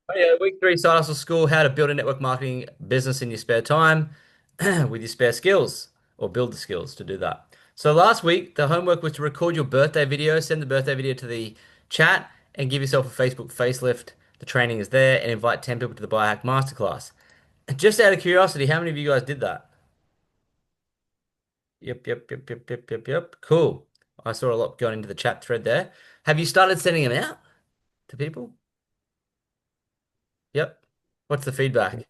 Oh, yeah, week three, Side Hustle School, how to build a network marketing business in your spare time with your spare skills or build the skills to do that. So last week, the homework was to record your birthday video, send the birthday video to the chat and give yourself a Facebook facelift. The training is there and invite 10 people to the Biohack Masterclass. Just out of curiosity, how many of you guys did that? Yep. Cool. I saw a lot going into the chat thread there. Have you started sending them out to people? Yep. What's the feedback?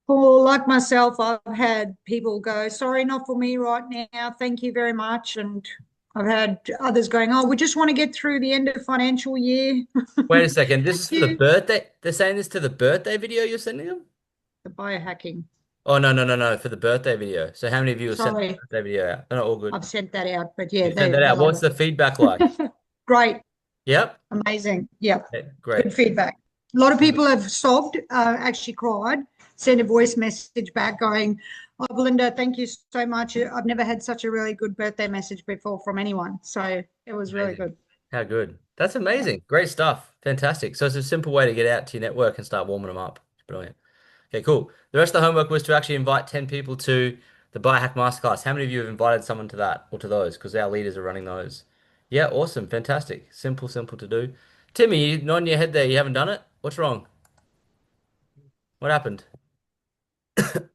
Well, like myself, I've had people go, sorry, not for me right now. Thank you very much. And I've had others going, oh, we just want to get through the end of financial year. Wait a second. This Thank is for the you. birthday. They're saying this to the birthday video you're sending them? The biohacking. Oh, no, for the birthday video. So how many of you have sent the Sorry, birthday video out? No, all good. I've sent that out, but yeah, You sent they, that they out. love What's the feedback like? it. Great. Yep. Amazing. Yeah. Okay, great. Good feedback. A lot of people have sobbed, actually cried, sent a voice message back going, oh, Belinda, thank you so much. I've never had such a really good birthday message before from anyone. So it was really Amazing. good. How good. That's Yeah. amazing. Great stuff. Fantastic. So it's a simple way to get out to your network and start warming them up. Brilliant. Okay, cool. The rest of the homework was to actually invite 10 people to the Biohack Masterclass. How many of you have invited someone to that or to those? Because our leaders are running those. Yeah, awesome. Fantastic. Simple to do. Timmy, you nodding your head there. You haven't done it? What's wrong? What happened? I'm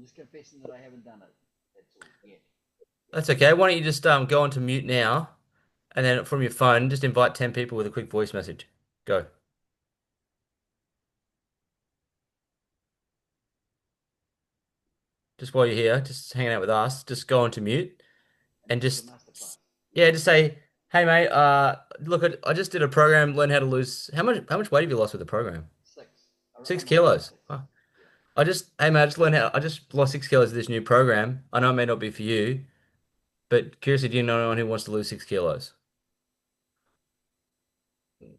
just confessing that I haven't done it. That's all. Yeah. That's okay. Why don't you just go onto mute now and then from your phone, just invite 10 people with a quick voice message. Go. Just while you're here, just hanging out with us, just go onto mute And and this is a just, masterclass. yeah, just say, hey mate, look, I just did a program, learn how to lose. How much weight have you lost with the program? Six. Six I'm around kilos. six. Oh, Yeah. hey mate, I just lost 6 kilos with this new program. I know it may not be for you, but curiously, do you know anyone who wants to lose 6 kilos? Okay.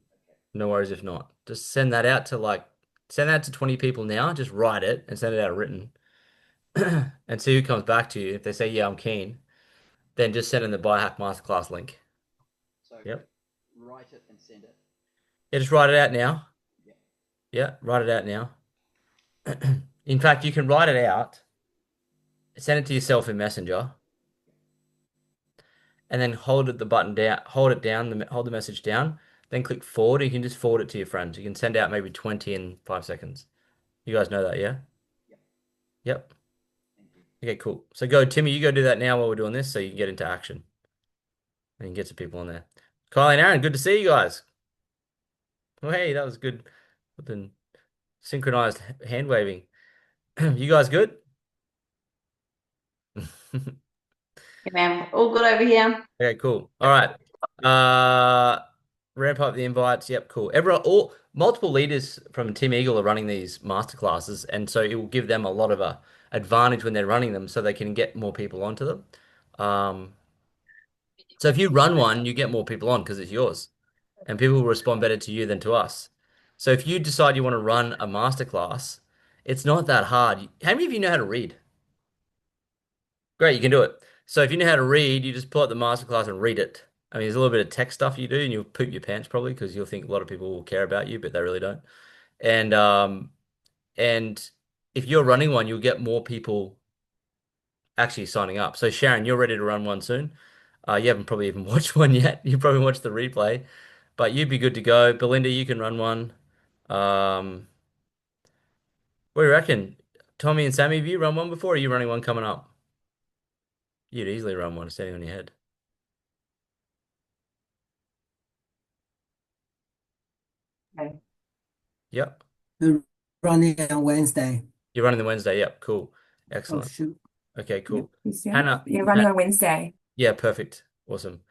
No worries if not. Just send that to 20 people now. Just write it and send it out written and see who comes back to you. If they say, yeah, I'm keen, then just send in the Biohack Masterclass link. So Yep. write it and send it. Yeah, just write it out now. Yeah. Yeah, write it out now. In fact, you can write it out, send it to yourself in Messenger, and then hold the message down, then click forward. You can just forward it to your friends. You can send out maybe 20 in 5 seconds. You guys know that, yeah? Yeah. Yep. Thank you. Okay, cool. So go, Timmy, you go do that now while we're doing this so you can get into action and you can get some people on there. Kyle and Aaron, good to see you guys. Oh, hey, that was good. Flipping synchronized hand waving. You guys good? Hey, man, all good over here. Okay, cool. All right. Uh, Ramp up the invites. Yep, cool. Everyone, all multiple leaders from Team Eagle are running these masterclasses, and so it will give them a lot of a advantage when they're running them, so they can get more people onto them. Um, so if you run one, you get more people on because it's yours, and people will respond better to you than to us. So if you decide you want to run a masterclass, it's not that hard. How many of you know how to read? Great, you can do it. So if you know how to read, you just pull out the masterclass and read it. I mean, there's a little bit of tech stuff you do, and you'll poop your pants probably because you'll think a lot of people will care about you, but they really don't. And and if you're running one, you'll get more people actually signing up. So Sharon, you're ready to run one soon. You haven't probably even watched one yet. You probably watched the replay, but you'd be good to go. Belinda, you can run one. Um, what do you reckon? Tommy and Sammy, have you run one before? Or are you running one coming up? You'd easily run one standing on your head. Okay. Yep. We're running on Wednesday. You're running the Wednesday. Yep. Cool. Oh Excellent. shoot. Okay, Yep, cool. you soon. Hannah, Yeah, running on Wednesday. yeah, perfect. Awesome.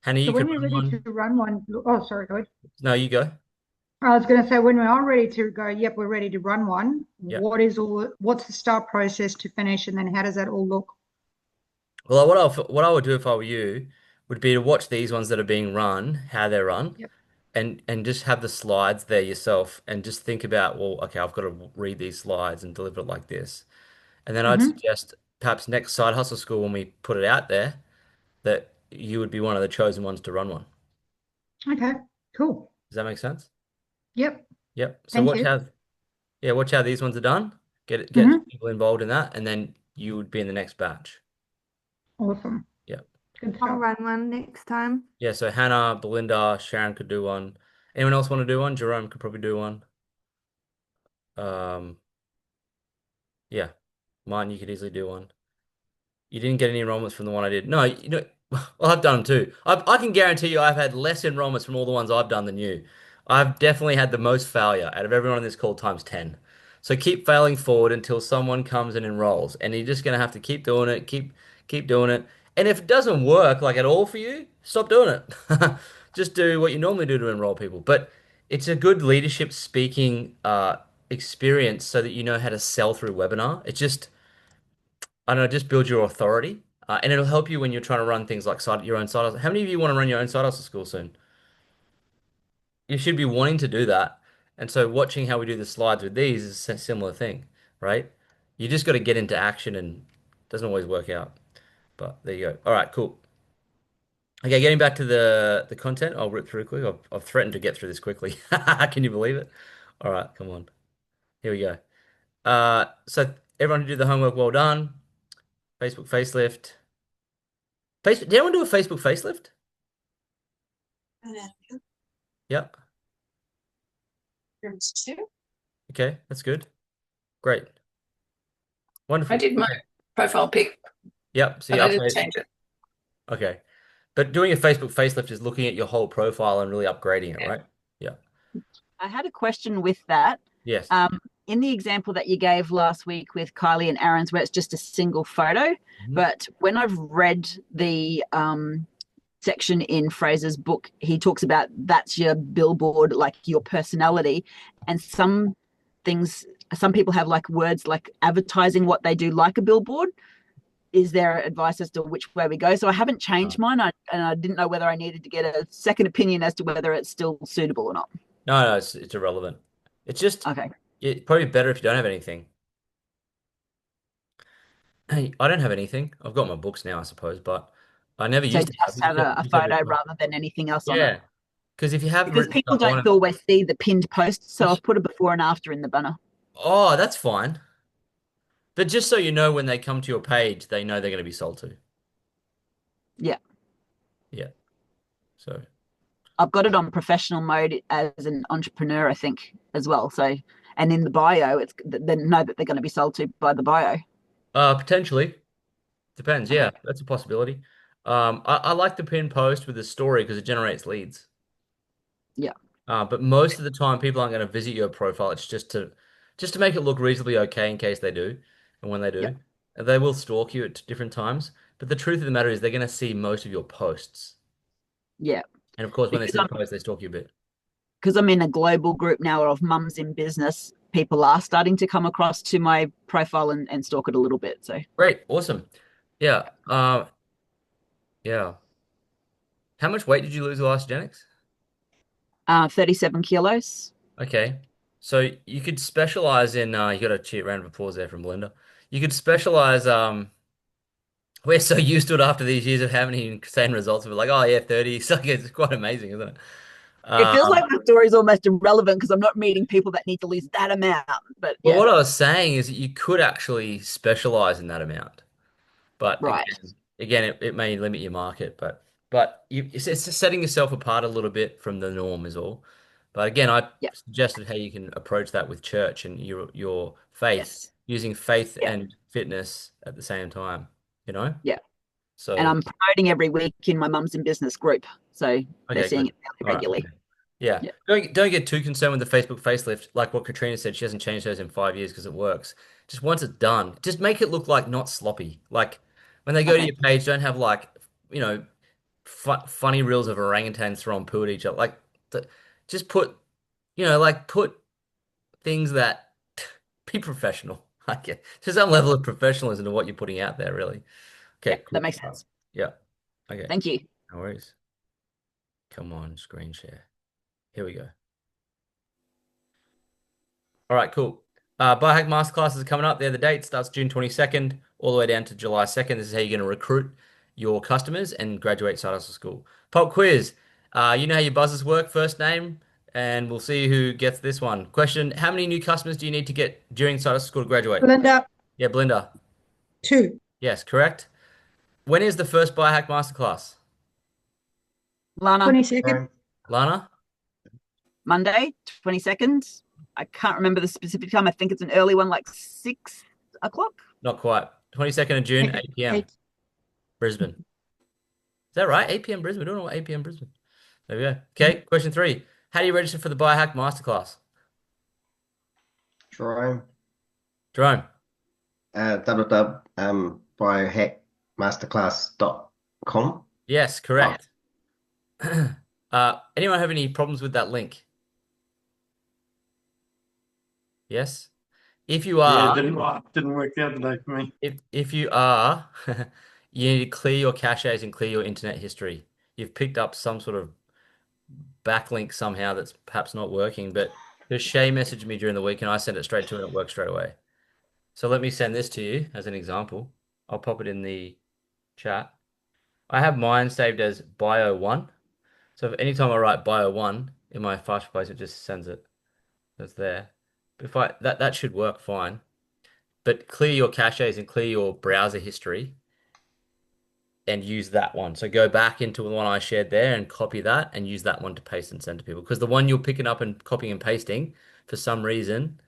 Hannah, So you can when we're run ready to one. run one, oh, sorry, go ahead. No, you go. I was going to say when we are ready to go, yep, we're ready to run one. Yep. What's the start process to finish, and then how does that all look? Well, what I would do if I were you would be to watch these ones that are being run, how they're run, Yep. and just have the slides there yourself, and just think about, well, okay, I've got to read these slides and deliver it like this. And then I'd Mm-hmm. suggest perhaps next side hustle school when we put it out there. that you would be one of the chosen ones to run one. Okay, cool. Does that make sense? Yep, Yep. So thank you. watch how these ones are done. Get Hmm. people involved in that, and then you would be in the next batch. Awesome. Yeah. Good I'll stuff. run one next time. Yeah, so Hannah, Belinda, Sharon could do one. Anyone else want to do one? Jerome could probably do one. Um, yeah. Mine, you could easily do one. You didn't get any enrollments from the one I did. No, well, I've done them too. I can guarantee you I've had less enrollments from all the ones I've done than you. I've definitely had the most failure out of everyone on this call times 10. So keep failing forward until someone comes and enrolls. And you're just gonna have to keep doing it, keep doing it. And if it doesn't work like at all for you, stop doing it. Just do what you normally do to enroll people. But it's a good leadership speaking experience so that you know how to sell through webinar. It's just I don't know, just build your authority. And it'll help you when you're trying to run things like your own side hustle. How many of you want to run your own side hustle school soon? You should be wanting to do that. And so watching how we do the slides with these is a similar thing, right? You just got to get into action and it doesn't always work out. But there you go. All right, cool. Okay, getting back to the content, I'll rip through quickly. I've threatened to get through this quickly. Can you believe it? All right, come on. Here we go. So everyone who did the homework, well done. Facebook facelift. Did anyone do a Facebook facelift? Yep. Okay, that's good. Great. Wonderful. I did my profile pic, Yep. So but you I didn't update. change it. Okay. But doing a Facebook facelift is looking at your whole profile and really upgrading it, Yeah. right? Yeah. I had a question with that. Yes. In the example that you gave last week with Kylie and Aaron's, where it's just a single photo, but when I've read the section in Fraser's book, he talks about that's your billboard, like your personality, and some people have like words like advertising what they do like a billboard. Is there advice as to which way we go? So I haven't changed mine, and I didn't know whether I needed to get a second opinion as to whether it's still suitable or not. No, it's irrelevant. It's just Okay. it's probably better if you don't have anything. Hey, I don't have anything. I've got my books now, I suppose, but I never So used to just have a photo rather than anything else on it. Yeah. Because if you have Because written people stuff on don't it, always see the pinned posts, so I've put a before and after in the banner. oh, that's fine. But just so you know, when they come to your page, they know they're going to be sold to. Yeah. Yeah. So, I've got it on professional mode as an entrepreneur, I think, as well. So, and in the bio, it's they know that they're going to be sold to by the bio. potentially. Depends. Yeah, that's a possibility. I like the pin post with the story because it generates leads. Yeah. But most of the time, people aren't going to visit your profile. It's just to make it look reasonably okay in case they do, and when they do, Yeah. they will stalk you at different times. But the truth of the matter is, they're going to see most of your posts. Yeah. And of course, when they Because see the post, they stalk you a bit. Because I'm in a global group now of mums in business, people are starting to come across to my profile and stalk it a little bit. So Great, awesome. Yeah. Yeah. How much weight did you lose the last Genix? 37 kilos. Okay. So you could specialize in you got a cheap round of applause there from Belinda. You could specialize we're so used to it after these years of having insane results. We're like, oh yeah, 30. So it's quite amazing, isn't it? It feels like the story is almost irrelevant because I'm not meeting people that need to lose that amount. But Well, yeah, what I was saying is that you could actually specialize in that amount. But right. again, it may limit your market, but it's just setting yourself apart a little bit from the norm is all. But again, I Yeah. suggested how you can approach that with church and your faith, Yes. using faith Yeah. and fitness at the same time, you know? Yeah. So And I'm promoting every week in my mums in business group. So they're okay, seeing good. it fairly All right, regularly. okay. Yeah. Yeah. Don't get too concerned with the Facebook facelift. Like what Katrina said, she hasn't changed hers in 5 years because it works. Just once it's done, just make it look like not sloppy. Like when they go to Okay. your page, don't have like, you know, funny reels of orangutans throwing poo at each other. Like just put, like put things that be professional. Like just some level of professionalism to what you're putting out there, really. Yeah, Okay, cool. that makes sense. Yeah. Okay. Thank you. No worries. Come on, screen share. Here we go. All right, cool. Biohack Masterclasses are coming up. They're the date. Starts June 22nd all the way down to July 2nd. This is how you're going to recruit your customers and graduate side hustle school. Pop quiz. You know how your buzzers work, first name, and we'll see who gets this one. Question, how many new customers do you need to get during side hustle school to graduate? Belinda, Yeah, Belinda. 2. Yes, correct. When is the first Biohack Masterclass? Lana, 22nd. Lana? Monday, 22nd. I can't remember the specific time. I think it's an early one, like 6 o'clock. Not quite. 22nd of June, 8 p.m. 8. Brisbane. Is that right? 8 p.m. Brisbane. I don't know what 8 p.m. Brisbane. There we go. Okay, question 3. How do you register for the Biohack Masterclass? Jerome, Jerome. www.biohackmasterclass.com. Yes, correct. Anyone have any problems with that link? Yes? If you Yeah, are, didn't work out today for me. if you are, you need to clear your caches and clear your internet history. You've picked up some sort of backlink somehow that's perhaps not working, but because Shay messaged me during the week and I sent it straight to her and it worked straight away. So let me send this to you as an example. I'll pop it in the chat. I have mine saved as bio1. So if anytime I write bio1 in my fast place, it just sends it. It's there. If that should work fine. But clear your caches and clear your browser history and use that one. So go back into the one I shared there and copy that and use that one to paste and send to people. Because the one you're picking up and copying and pasting, for some reason,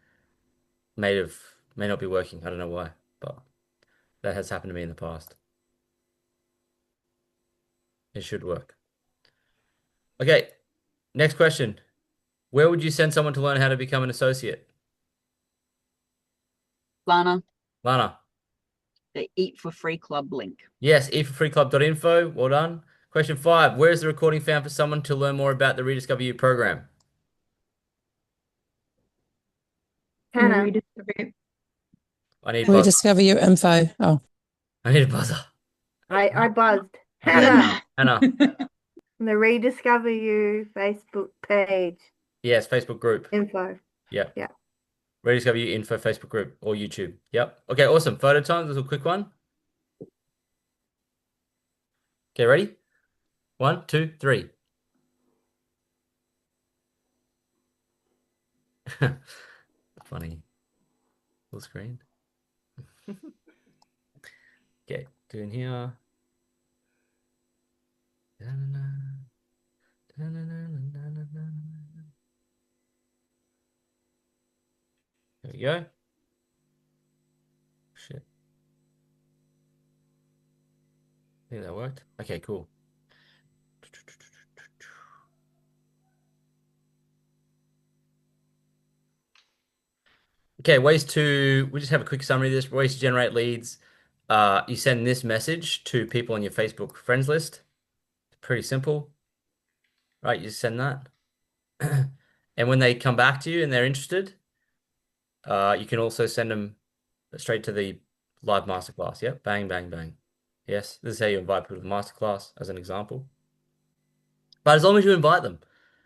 may not be working. I don't know why, but that has happened to me in the past. It should work. Okay, next question. Where would you send someone to learn how to become an associate? Lana, Lana. the Eat for Free Club link. Yes, eatforfreeclub.info. Well done. Question 5. Where is the recording found for someone to learn more about the Rediscover You program? Hannah. I need buzzer. Rediscover your info. Oh, I need a buzzer. I buzzed. Hannah, Hannah. the Rediscover You Facebook page Yes, Facebook group. info. Yeah. Yeah. Rediscover You info Facebook group or YouTube. Yep. Okay, awesome. Photo time. This is a quick one. Okay, ready? 1, 2, 3. Funny. Full screen. Okay, doing here. There we go. Shit. I think that worked. Okay, cool. Okay, we just have a quick summary of this. Ways to generate leads. You send this message to people on your Facebook friends list. Pretty simple. Right, you just send that. And when they come back to you and they're interested, you can also send them straight to the live masterclass. Yep, bang, bang, bang. Yes, this is how you invite people to the masterclass as an example. But as long as you invite them,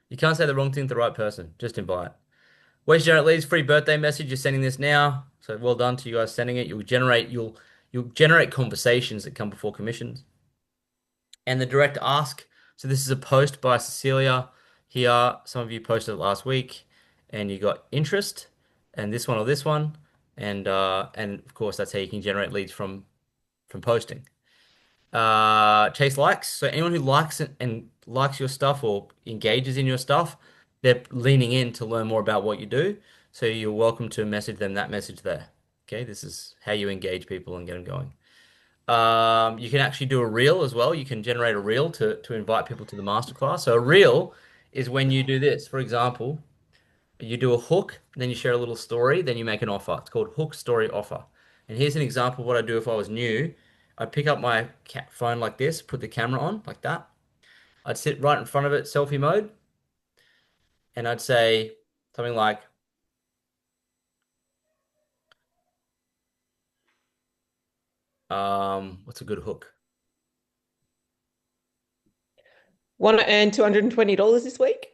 you can't say the wrong thing to the right person. Just invite. Ways to generate leads, free birthday message. You're sending this now, so well done to you guys sending it. You'll generate conversations that come before commissions. And the direct ask. So this is a post by Cecilia here. Some of you posted it last week, and you got interest, and this one or this one, and of course that's how you can generate leads from posting. Chase likes. So anyone who likes it and likes your stuff or engages in your stuff, they're leaning in to learn more about what you do. So you're welcome to message them that message there. Okay, this is how you engage people and get them going. You can actually do a reel as well. You can generate a reel to invite people to the masterclass. So a reel is when you do this. For example, you do a hook, then you share a little story, then you make an offer. It's called hook, story, offer. And here's an example of what I'd do if I was new. I'd pick up my phone like this, put the camera on like that. I'd sit right in front of it, selfie mode. And I'd say something like, what's a good hook? Want to earn $220 this week?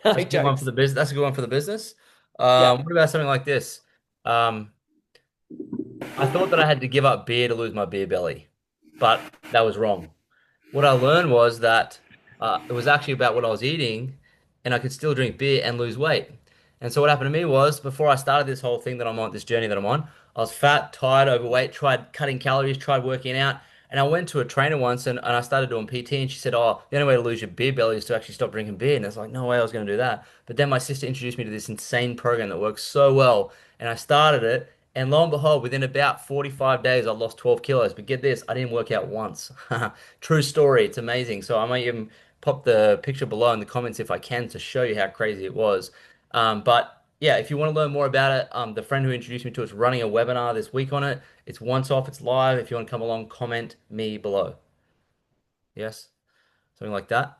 No, That's a good one for the business. That's a good one for the business. Yeah. What about something like this? I thought that I had to give up beer to lose my beer belly. but that was wrong. What I learned was that it was actually about what I was eating, and I could still drink beer and lose weight. And so what happened to me was before I started this whole thing that I'm on, this journey that I'm on, I was fat, tired, overweight, tried cutting calories, tried working out. And I went to a trainer once and I started doing PT and she said, oh, the only way to lose your beer belly is to actually stop drinking beer. And I was like, no way I was going to do that. But then my sister introduced me to this insane program that works so well. And I started it. And lo and behold, within about 45 days, I lost 12 kilos. But get this, I didn't work out once. True story. It's amazing. So I might even pop the picture below in the comments if I can to show you how crazy it was. But yeah, if you want to learn more about it, the friend who introduced me to it's running a webinar this week on it. It's once off, it's live. If you want to come along, comment me below. Yes, something like that.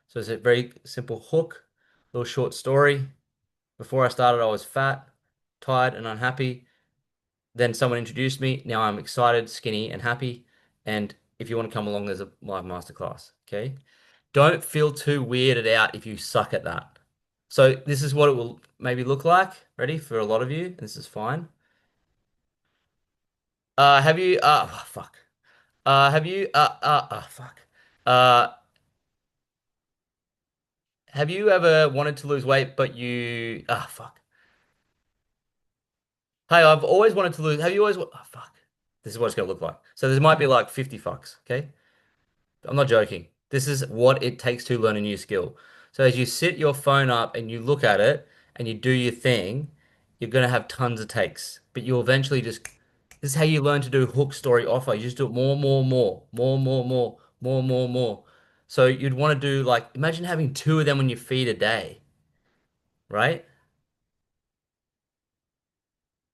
So it's a very simple hook, little short story. Before I started, I was fat, tired, and unhappy. Then someone introduced me. Now I'm excited, skinny, and happy. And if you want to come along, there's a live masterclass. Okay. Don't feel too weirded out if you suck at that. So this is what it will maybe look like. Ready for a lot of you? This is fine. Have you fuck. Have you fuck. Uh have you ever wanted to lose weight but you fuck. Hey, I've always wanted to lose. Have you always fuck. This is what it's gonna look like. So there might be like 50 fucks, okay? I'm not joking. This is what it takes to learn a new skill. So as you sit your phone up and you look at it and you do your thing, you're going to have tons of takes. But you'll eventually just, this is how you learn to do hook, story, offer. You just do it more, more, more, more, more, more, more, more, more. So you'd want to do like, imagine having 2 of them on your feed a day, right?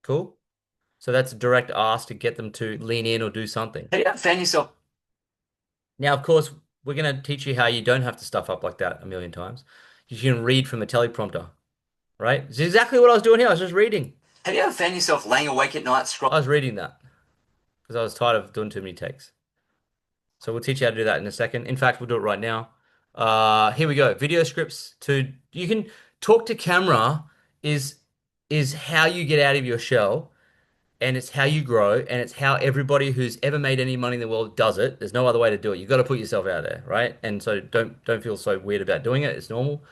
Cool. So that's a direct ask to get them to lean in or do something. Have you ever found yourself Now, of course, we're going to teach you how you don't have to stuff up like that a million times. You can read from a teleprompter, right? It's exactly what I was doing here. I was just reading. have you ever found yourself laying awake at night scrolling? I was reading that because I was tired of doing too many takes. So we'll teach you how to do that in a second. In fact, we'll do it right now. Here we go. Video scripts to you can talk to camera is how you get out of your shell and it's how you grow and it's how everybody who's ever made any money in the world does it. There's no other way to do it. You've got to put yourself out there, right? And so don't feel so weird about doing it. It's normal.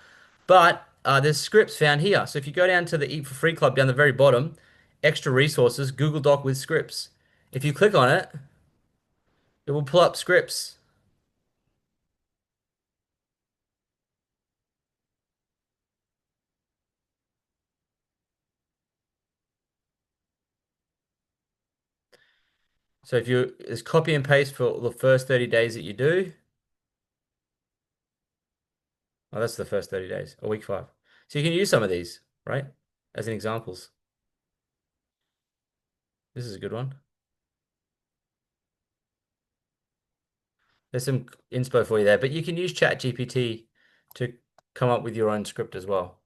But there's scripts found here. So if you go down to the Eat for Free Club down the very bottom, extra resources, Google Doc with scripts. If you click on it, it will pull up scripts. So if you it's copy and paste for the first 30 days that you do. Oh, that's the first 30 days, or week 5. So you can use some of these, right? As in examples. This is a good one. There's some inspo for you there, but you can use ChatGPT to come up with your own script as well,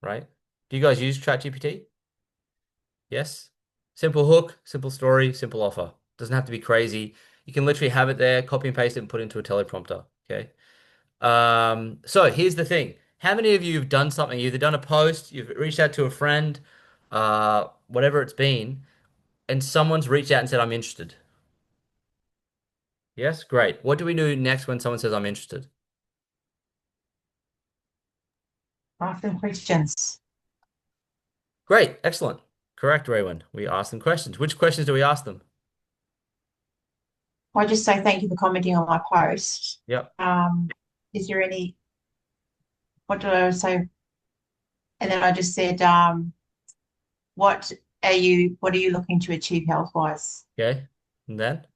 right? Do you guys use ChatGPT? Yes? Simple hook, simple story, simple offer. Doesn't have to be crazy. You can literally have it there, copy and paste it and put it into a teleprompter, okay? So here's the thing. How many of you have done something? You've either done a post, you've reached out to a friend, whatever it's been, and someone's reached out and said, I'm interested. Yes, great. What do we do next when someone says, I'm interested? Ask them questions. Great, excellent. Correct, Raywin. We ask them questions. Which questions do we ask them? I just say thank you for commenting on my post. Yep. Is there any, what do I say? And then I just said, what are you looking to achieve health-wise? Okay. And then?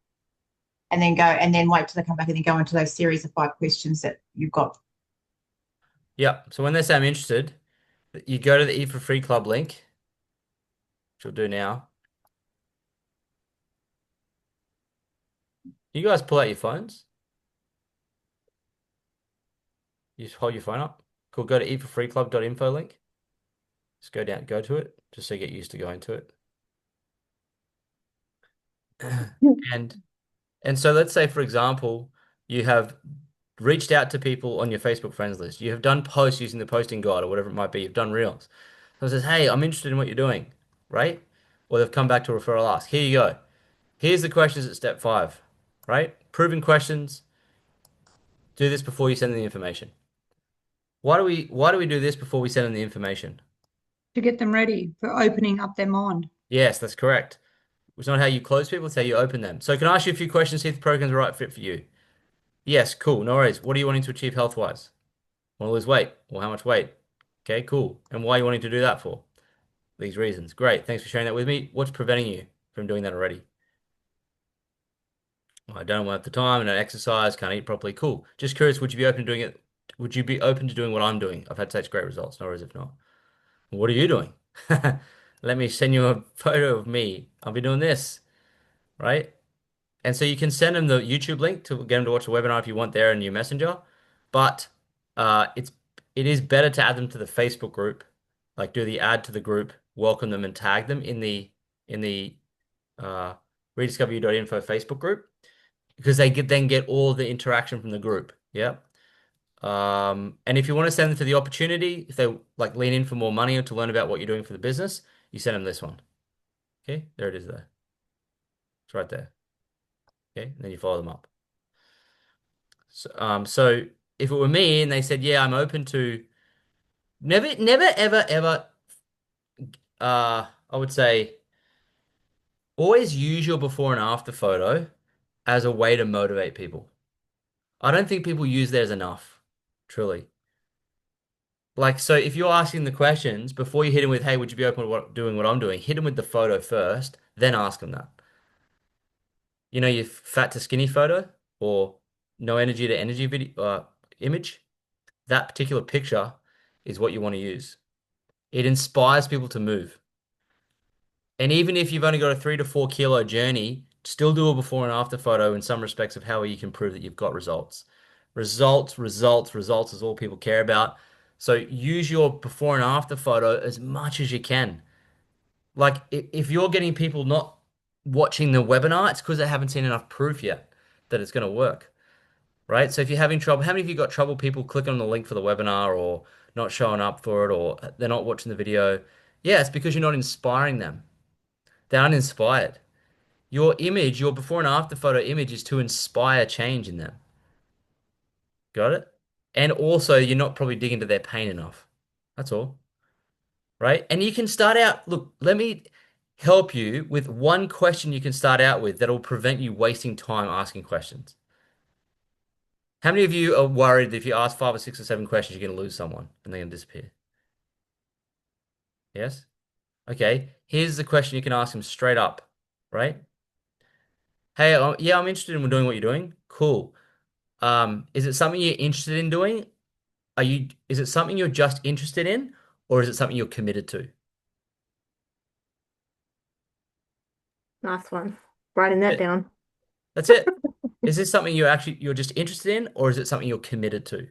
And then wait till they come back and then go into those series of 5 questions that you've got. Yep. So when they say I'm interested, you go to the Eat for Free Club link, which we'll do now. You guys pull out your phones. You just hold your phone up. Cool. Go to eatforfreeclub.info link. Just go down, go to it, just so you get used to going to it. And so let's say, for example, you have reached out to people on your Facebook friends list. You have done posts using the posting guide or whatever it might be. You've done reels. So it says, hey, I'm interested in what you're doing, right? Or they've come back to a referral ask. Here you go. Here's the questions at step 5. right? Proven questions. Do this before you send them the information. Why do we do this before we send them the information? To get them ready for opening up their mind. Yes, that's correct. It's not how you close people, it's how you open them. So can I ask you a few questions, see if the program's the right fit for you? Yes, cool, no worries. What are you wanting to achieve health-wise? Want to lose weight? Well, how much weight? Okay, cool. And why are you wanting to do that for? These reasons. Great, thanks for sharing that with me. What's preventing you from doing that already? Well, I don't have the time, I don't exercise, can't eat properly. Cool. Just curious, would you be open to doing it? Would you be open to doing what I'm doing? I've had such great results. No worries if not. What are you doing? Let me send you a photo of me. I'll be doing this, right? And so you can send them the YouTube link to get them to watch the webinar if you want there in your messenger. But it is better to add them to the Facebook group, like do the add to the group, welcome them and tag them in the rediscoveryou.info Facebook group because they then get all the interaction from the group. Yeah. And if you want to send them to the opportunity, if they like lean in for more money or to learn about what you're doing for the business, you send them this one. Okay, there it is there. It's right there. Okay, and then you follow them up. So if it were me and they said, yeah, I'm open to never, ever, ever, I would say always use your before and after photo as a way to motivate people. I don't think people use theirs enough, truly. Like, so if you're asking the questions before you hit them with, hey, would you be open to doing what I'm doing? Hit them with the photo first, then ask them that. You know, your fat to skinny photo or no energy to energy video image. That particular picture is what you want to use. It inspires people to move. And even if you've only got a 3 to 4 kilo journey, still do a before and after photo in some respects of how you can prove that you've got results. Results, results, results is all people care about. So use your before and after photo as much as you can. Like if you're getting people not watching the webinar, it's because they haven't seen enough proof yet that it's going to work, right? So if you're having trouble, how many of you got trouble people clicking on the link for the webinar or not showing up for it or they're not watching the video? Yeah, it's because you're not inspiring them. They're uninspired. Your image, your before and after photo image is to inspire change in them. Got it? And also, you're not probably digging into their pain enough. That's all. Right? And you can start out, look, let me help you with one question you can start out with that will prevent you wasting time asking questions. How many of you are worried that if you ask 5 or 6 or 7 questions, you're going to lose someone and they're going to disappear? Yes? Okay. Here's the question you can ask them straight up, right? Hey, yeah, I'm interested in doing what you're doing. Cool. Is it something you're interested in doing? Is it something you're just interested in, or is it something you're committed to? Nice one. Writing that down. That's it. Is this something you're just interested in, or is it something you're committed to?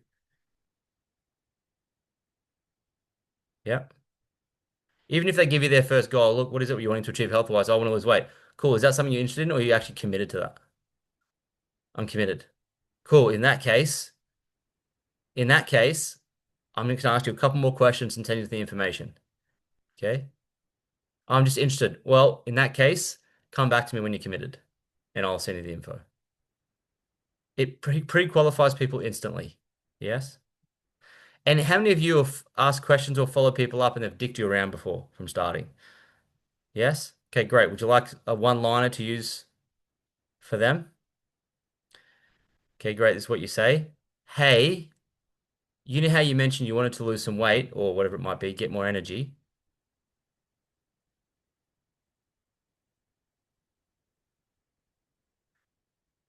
Yeah. Even if they give you their first goal, look, what is it you're wanting to achieve health-wise? I want to lose weight. Cool. Is that something you're interested in, or are you actually committed to that? I'm committed. Cool. In that case, I'm going to ask you a couple more questions and send you the information. Okay. I'm just interested. Well, in that case, come back to me when you're committed and I'll send you the info. It pre-qualifies people instantly. Yes. And how many of you have asked questions or followed people up and they've dicked you around before from starting? Yes. Okay, great. Would you like a one-liner to use for them? Okay, great. This is what you say. Hey, you know how you mentioned you wanted to lose some weight or whatever it might be, get more energy.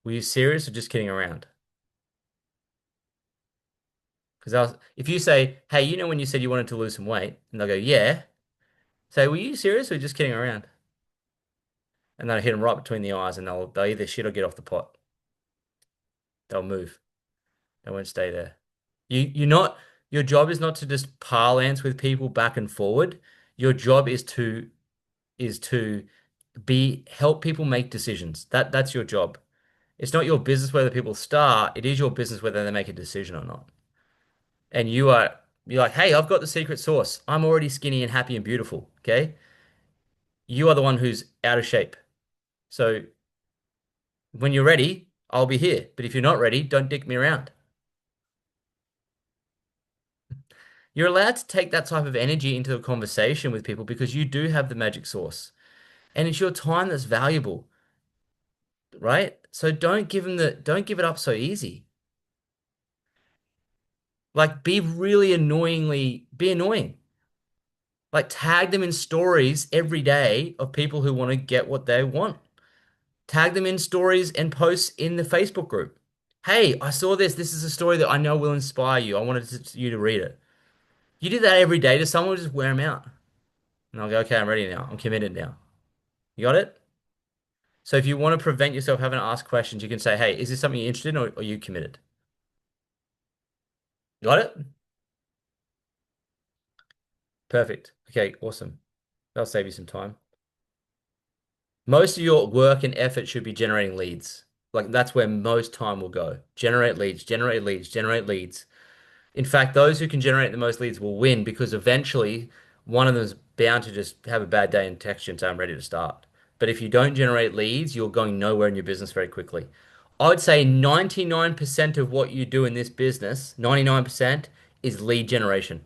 Were you serious or just kidding around? Because if you say, hey, you know when you said you wanted to lose some weight, and they'll go, yeah. Say, were you serious or just kidding around? And they'll hit them right between the eyes and they'll either shit or get off the pot. They'll move. They won't stay there. Your job is not to just parlance with people back and forward. Your job is to help people make decisions. That's your job. It's not your business whether people start. It is your business whether they make a decision or not. And you're like, hey, I've got the secret sauce. I'm already skinny and happy and beautiful. Okay. You are the one who's out of shape. So when you're ready, I'll be here. But if you're not ready, don't dick me around. You're allowed to take that type of energy into a conversation with people because you do have the magic sauce. And it's your time that's valuable, right? So don't give it up so easy. Like be annoying. Like tag them in stories every day of people who want to get what they want. Tag them in stories and posts in the Facebook group. Hey, I saw this. This is a story that I know will inspire you. I wanted you to read it. You do that every day to someone, just wear them out. And I'll go, okay, I'm ready now. I'm committed now. You got it? So if you want to prevent yourself having to ask questions, you can say, hey, is this something you're interested in or are you committed? Got it? Perfect. Okay, awesome. That'll save you some time. Most of your work and effort should be generating leads. Like that's where most time will go. Generate leads, generate leads, generate leads. In fact, those who can generate the most leads will win because eventually one of them is bound to just have a bad day and text you and say, I'm ready to start. But if you don't generate leads, you're going nowhere in your business very quickly. I would say 99% of what you do in this business, 99% is lead generation.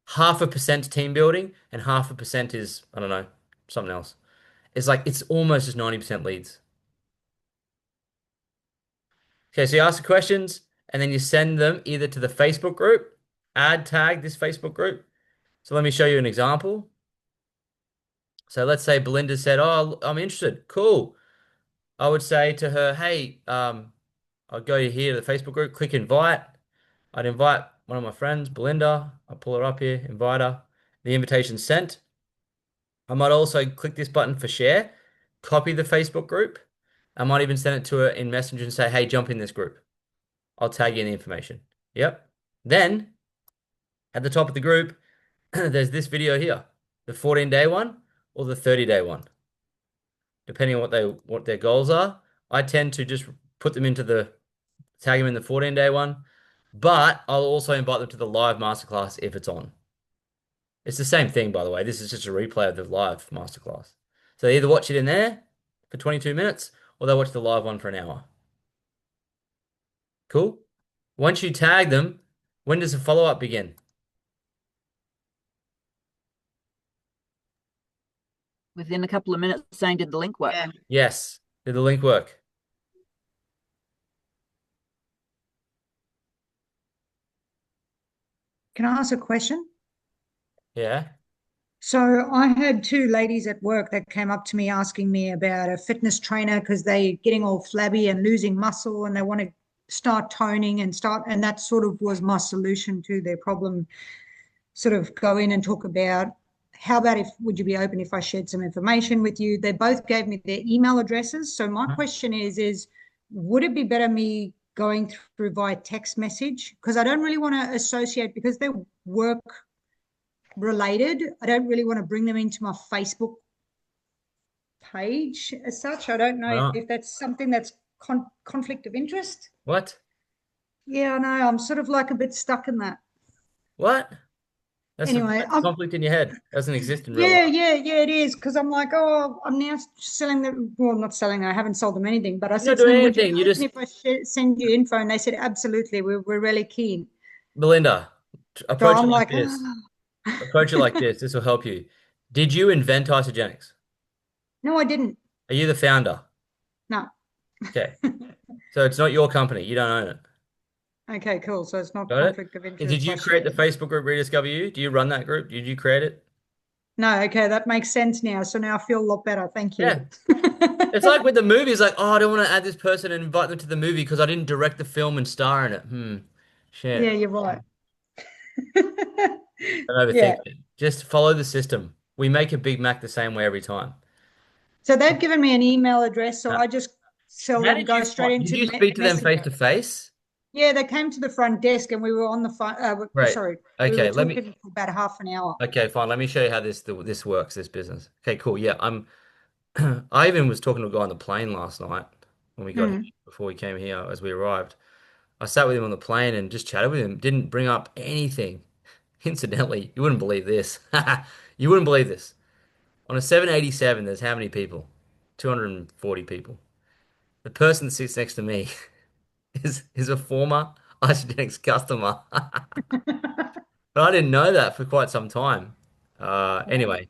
0.5% team building and 0.5% is, I don't know, something else. It's like, it's almost just 90% leads. Okay, so you ask the questions and then you send them either to the Facebook group, tag this Facebook group. So let me show you an example. So let's say Belinda said, oh, I'm interested. Cool. I would say to her, hey, I'll go here to the Facebook group, click invite. I'd invite one of my friends, Belinda. I'll pull her up here, invite her. The invitation's sent. I might also click this button for share, copy the Facebook group. I might even send it to her in Messenger and say, hey, jump in this group. I'll tag you in the information. Yep. Then at the top of the group, there's this video here, the 14-day one or the 30-day one, depending on what their goals are. I tend to just put them tag them in the 14-day one, but I'll also invite them to the live masterclass if it's on. It's the same thing, by the way. This is just a replay of the live masterclass. So they either watch it in there for 22 minutes or they'll watch the live one for an hour. Cool. Once you tag them, when does the follow-up begin? Within a couple of minutes saying, did the link work? Yeah. Yes. Did the link work? Can I ask a question? Yeah. So I had two ladies at work that came up to me asking me about a fitness trainer because they're getting all flabby and losing muscle and they want to start toning and that sort of was my solution to their problem. Sort of go in and talk about how about would you be open if I shared some information with you? They both gave me their email addresses. So my question is would it be better me going through via text message? Because I don't really want to associate because they're work related. I don't really want to bring them into my Facebook page as such. I don't know if that's something that's conflict of interest. What? Yeah, I know. I'm sort of like a bit stuck in that. What? That's anyway, a conflict in your head. It doesn't exist in real life. Yeah, it is. Because I'm like, oh, I'm now selling them. Well, not selling them. I haven't sold them anything. But I said, You're not doing would you anything. You just if I send you info, and they said, absolutely, we're really keen. Belinda, So approach it I'm like like, this. Approach it like this. This will help you. Did you invent Isogenics? no, I didn't. Are you the founder? No. Okay. So it's not your company. You don't own it. Okay, cool. So it's not Got it? conflict of interest. Did you create the Facebook group Rediscover You? Do you run that group? Did you create it? No, okay, that makes sense now. So now I feel a lot better. Thank you. Yeah. It's like with the movies, like, oh, I don't want to add this person and invite them to the movie because I didn't direct the film and star in it. Shit. Yeah, you're right. Don't overthink it. Just follow the system. We make a Big Mac the same way every time. So they've given me an email address, so I just go straight into. Did you speak to them face to face? Yeah, they came to the front desk and we were on the phone. Right. Sorry. Okay, we were let me. talking for about half an hour. Okay, fine. Let me show you how this works. This business. Okay, cool. Yeah, I even was talking to a guy on the plane last night when we got here, before we came here as we arrived. I sat with him on the plane and just chatted with him. Didn't bring up anything. Incidentally, you wouldn't believe this. You wouldn't believe this. On a 787, there's how many people? 240 people. The person that sits next to me is a former Isagenix customer. But I didn't know that for quite some time. Anyway,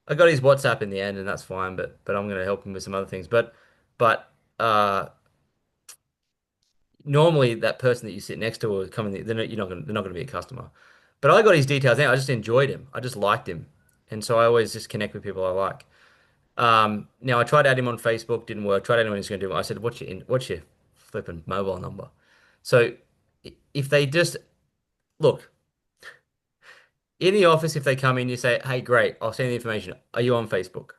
I got his WhatsApp in the end, and that's fine. But I'm going to help him with some other things. But normally that person that you sit next to or coming, they're not going to be a customer. But I got his details now. I just enjoyed him. I just liked him, and so I always just connect with people I like. Now I tried to add him on Facebook, didn't work. Tried to add him on Instagram, didn't work. I said, what's your flipping mobile number?" So if they just look in the office, if they come in, you say, "Hey, great, I'll send you the information. Are you on Facebook?"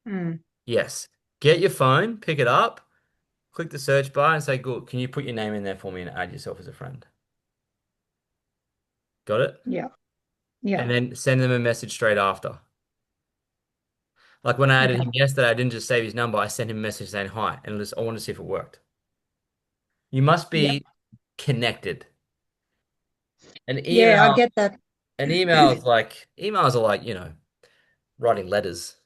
Mm. Yes. Get your phone, pick it up, click the search bar, and say, "Good, can you put your name in there for me and add yourself as a friend?" Got it? Yeah. Yeah. And then send them a message straight after. Like when I added Okay. him yesterday, I didn't just save his number. I sent him a message saying hi, and I wanted to see if it worked. You must Yeah. be connected. An Yeah, I email, get that. emails are like, writing letters.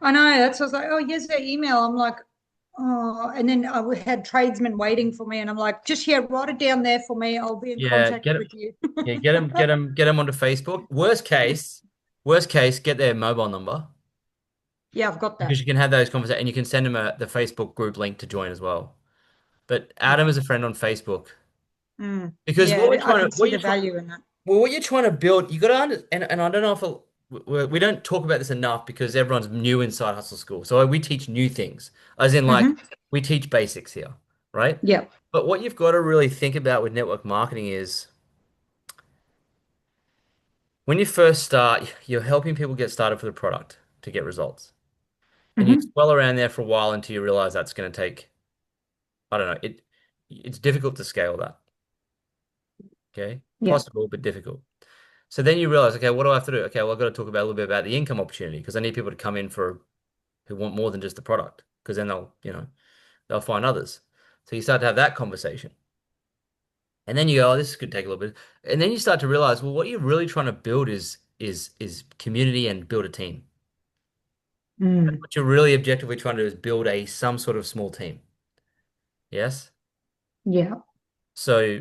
I know. That's what I was like, oh, here's their email. I'm like, oh, and then I had tradesmen waiting for me, and I'm like, just here, write it down there for me. I'll be in Yeah, contact get it. with you. Yeah, get them onto Facebook. Worst case, get their mobile number Yeah, I've got that. because you can have those conversations and you can send them the Facebook group link to join as well. But add them as a friend on Facebook Mm. because Yeah, I can see the value in that. what you're trying to build, you got to understand, and I don't know if we don't talk about this enough because everyone's new inside Hustle School. So we teach new things, as in like Mm-hmm. we teach basics here, right? Yeah. But what you've got to really think about with network marketing is when you first start, you're helping people get started for the product to get results. And you Mm-hmm. swell around there for a while until you realize that's going to take, I don't know, it's difficult to scale that. Okay. Yeah. Possible, but difficult. So then you realize, okay, what do I have to do? Okay, well, I've got to talk about a little bit about the income opportunity because I need people to come in who want more than just the product because then they'll find others. So you start to have that conversation. And then you go, oh, this could take a little bit. And then you start to realize, well, what you're really trying to build is community and build a team. Mm. What you're really objectively trying to do is build some sort of small team. Yes? Yeah. So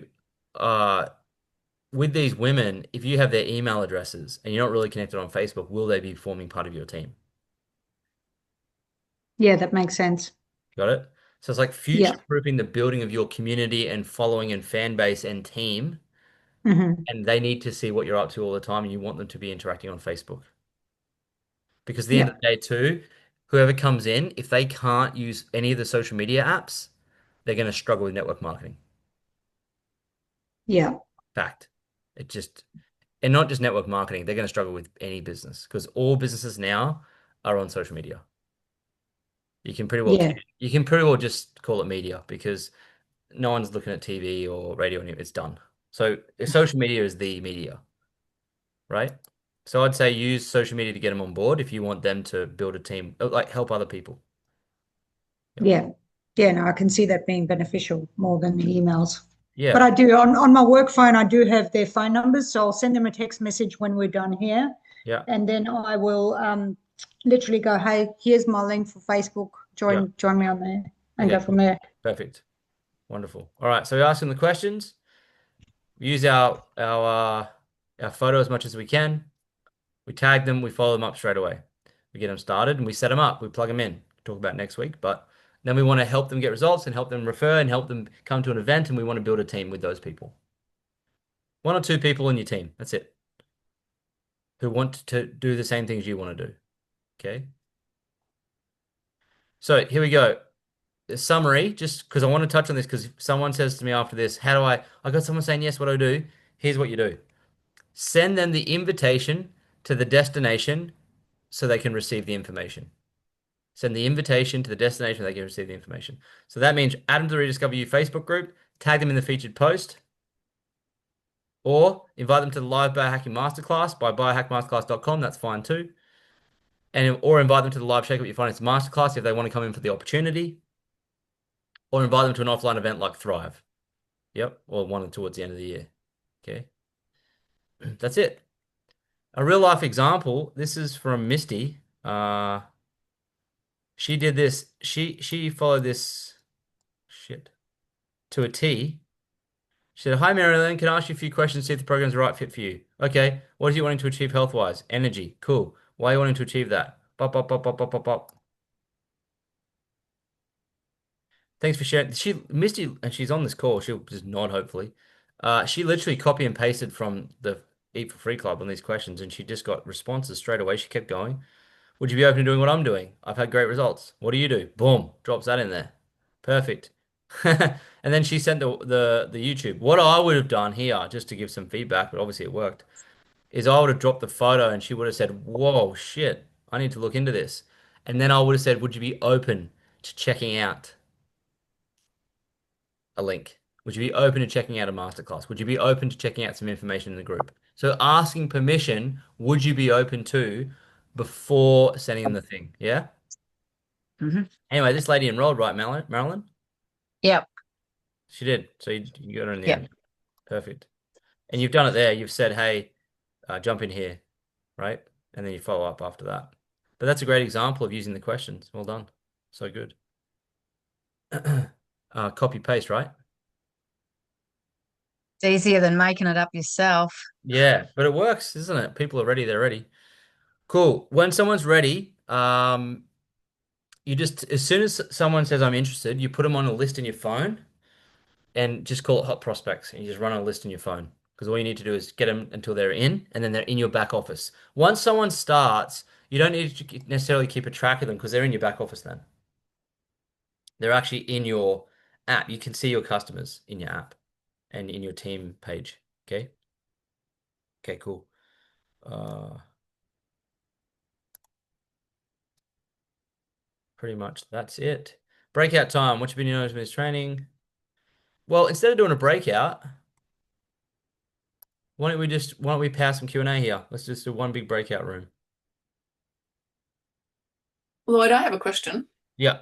with these women, if you have their email addresses and you're not really connected on Facebook, will they be forming part of your team? Yeah, that makes sense. Got it? So it's like Yeah. future-proofing the building of your community and following and fan base and team. Mm-hmm. And they need to see what you're up to all the time and you want them to be interacting on Facebook. Because at the end Yeah. of the day, too, whoever comes in, if they can't use any of the social media apps, they're going to struggle with network marketing. Yeah. Fact. And not just network marketing, they're going to struggle with any business because all businesses now are on social media. You can pretty well Yeah. just call it media because no one's looking at TV or radio anymore. It's done. So social media is the media, right? So I'd say use social media to get them on board if you want them to build a team, like help other people. Yeah. Yeah. No, I can see that being beneficial more than the emails. Yeah. But I do on my work phone, I do have their phone numbers. So I'll send them a text message when we're done here. Yeah. And then I will literally go, hey, here's my link for Facebook. Join me on there and go from there. Perfect. Wonderful. All right. So we ask them the questions. We use our photo as much as we can. We tag them. We follow them up straight away. We get them started and we set them up. We plug them in. Talk about next week. But then we want to help them get results and help them refer and help them come to an event. And we want to build a team with those people. 1 or 2 people in your team. That's it. Who want to do the same things you want to do. Okay. So here we go. The summary, just because I want to touch on this because someone says to me after this, I got someone saying, yes, what do I do? Here's what you do. Send them the invitation to the destination so they can receive the information. Send the invitation to the destination so they can receive the information. So that means add them to the Rediscover You Facebook group, tag them in the featured post, or invite them to the live biohacking masterclass by biohackmasterclass.com. That's fine too. Or invite them to the live Shake Up Your Finance masterclass if they want to come in for the opportunity. Or invite them to an offline event like Thrive. Yep. Or one towards the end of the year. Okay. That's it. A real life example. This is from Misty. She did this. She followed this shit to a T. She said, "Hi Marilyn, can I ask you a few questions, see if the program's the right fit for you?" Okay. What are you wanting to achieve health-wise? Energy. Cool. Why are you wanting to achieve that? Bop, bop, bop, bop, bop, bop, bop. Thanks for sharing. She Misty, and she's on this call. She'll just nod, hopefully. She literally copy and pasted from the Eat for Free Club on these questions, and she just got responses straight away. She kept going. Would you be open to doing what I'm doing? I've had great results. What do you do? Boom, drops that in there. Perfect. And then she sent the YouTube. What I would have done here, just to give some feedback, but obviously it worked, is I would have dropped the photo and she would have said, "Whoa, shit, I need to look into this." And then I would have said, "Would you be open to checking out a link? Would you be open to checking out a masterclass? Would you be open to checking out some information in the group?" So asking permission, would you be open to before sending them the thing? Yeah. Anyway, this lady enrolled, right, Marilyn? Yep. She did. So you got her in the Yep. end. Perfect. And you've done it there. You've said, "Hey, jump in here," right? And then you follow up after that. But that's a great example of using the questions. Well done. So good. Copy paste, right? It's easier than making it up yourself. Yeah, but it works, isn't it? People are ready, they're ready. Cool. When someone's ready, you just, as soon as someone says I'm interested, you put them on a list in your phone and just call it hot prospects. And you just run a list in your phone because all you need to do is get them until they're in, and then they're in your back office. Once someone starts, you don't need to necessarily keep a track of them because they're in your back office then. They're actually in your app. You can see your customers in your app and in your team page. Okay. Okay, cool. Pretty much that's it. Breakout time. What you been doing with training? Well, instead of doing a breakout, why don't we pass some Q&A here? Let's just do one big breakout room. Lloyd, I have a question. Yeah.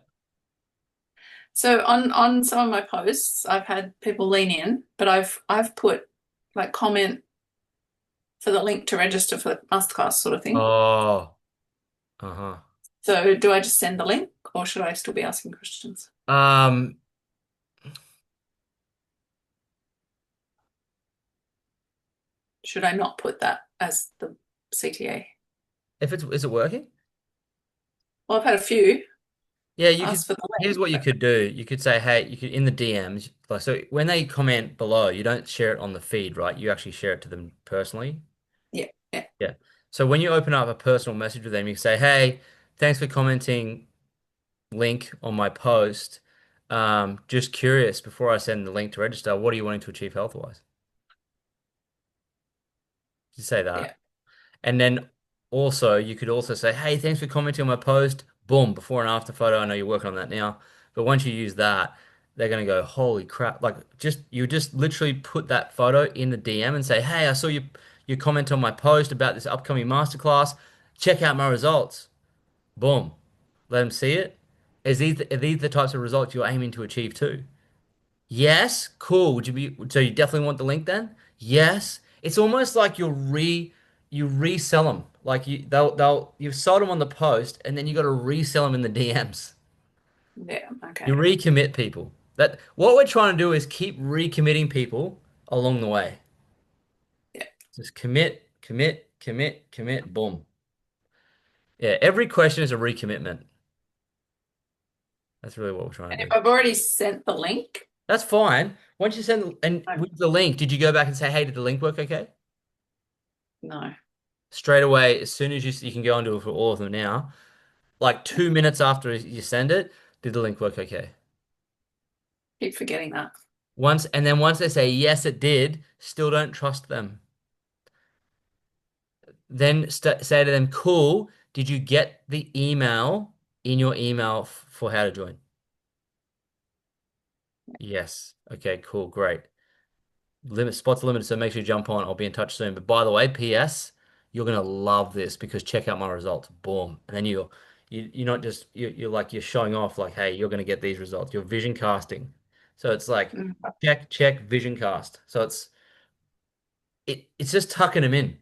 So on some of my posts, I've had people lean in, but I've put like comment for the link to register for the masterclass sort of thing. Oh. Uh-huh. So do I just send the link or should I still be asking questions? Should I not put that as the CTA? Is it working? Well, I've had a few. Yeah, you ask for the link, here's what you but- could do. You could say, hey, you could in the DMs, like so when they comment below, you don't share it on the feed, right? You actually share it to them personally. Yeah, yeah. Yeah. So when you open up a personal message with them, you say, "Hey, thanks for commenting link on my post. Just curious, before I send the link to register, what are you wanting to achieve health-wise?" You say that. Yeah. And then also you could also say, "Hey, thanks for commenting on my post." Boom, before and after photo. I know you're working on that now. But once you use that, they're gonna go, "Holy crap." Like you just literally put that photo in the DM and say, "Hey, I saw you comment on my post about this upcoming masterclass. Check out my results." Boom. Let them see it. Are these the types of results you're aiming to achieve too? Yes, cool. So you definitely want the link then? Yes. It's almost like you resell them. Like you've sold them on the post and then you got to resell them in the DMs. Yeah, okay. You recommit people. That what we're trying to do is keep recommitting people along the way. Yeah. Just commit, commit, commit, commit, boom. Yeah, every question is a recommitment. That's really what we're trying to And do. if I've already sent the link, That's fine. Once you send and with the link, did you go back and say, "Hey, did the link work okay?" no. Straight away, as soon as you can go and do it for all of them now, like 2 minutes after you send it, did the link work okay? Keep forgetting that. Once they say yes, it did, still don't trust them. Then say to them, "Cool, did you get the email in your email for how to join?" Yes. Okay, cool, great. Spots are limited, so make sure you jump on. I'll be in touch soon. But by the way, PS, you're gonna love this because check out my results. Boom. And then you're not just you're showing off like, hey, you're gonna get these results. You're vision casting. So it's like check vision cast. So it's just tucking them in,